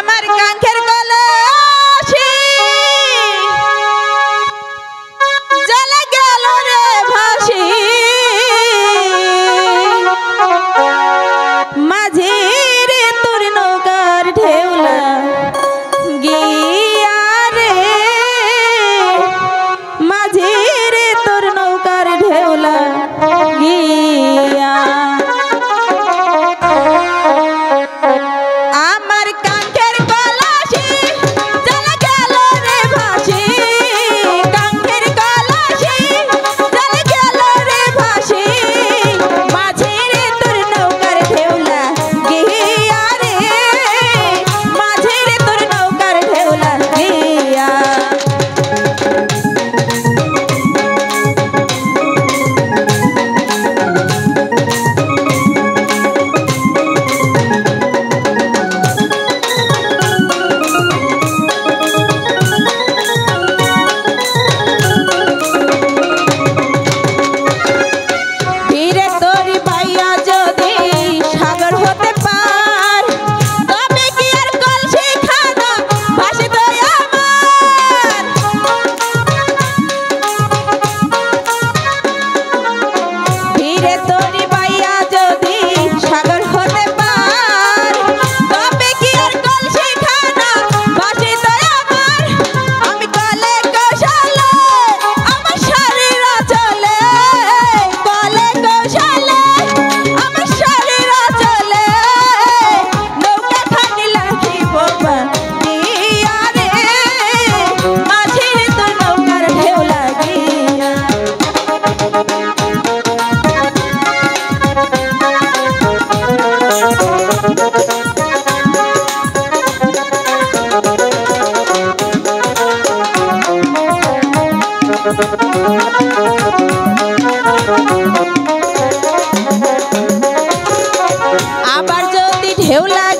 আমার কাঙ্ক্ষের কলসি জলে গেল রে ভাসি মাঝি রে তোর নৌকার ঢেউলা গিয়া রে মাঝি রে তোর নৌকার ঢেউলা গিয়া আমার কাঙ্ক্ষের কলসি জলে গেল রে ভাসি কাঙ্ক্ষের কলসি জলে গেল রে ভাসি মাঝি রে তোর নৌকার ঢেউলা গিয়া রে মাঝি রে তোর নৌকার ঢেউলা গিয়া আবার যদি ঢেউ লাগে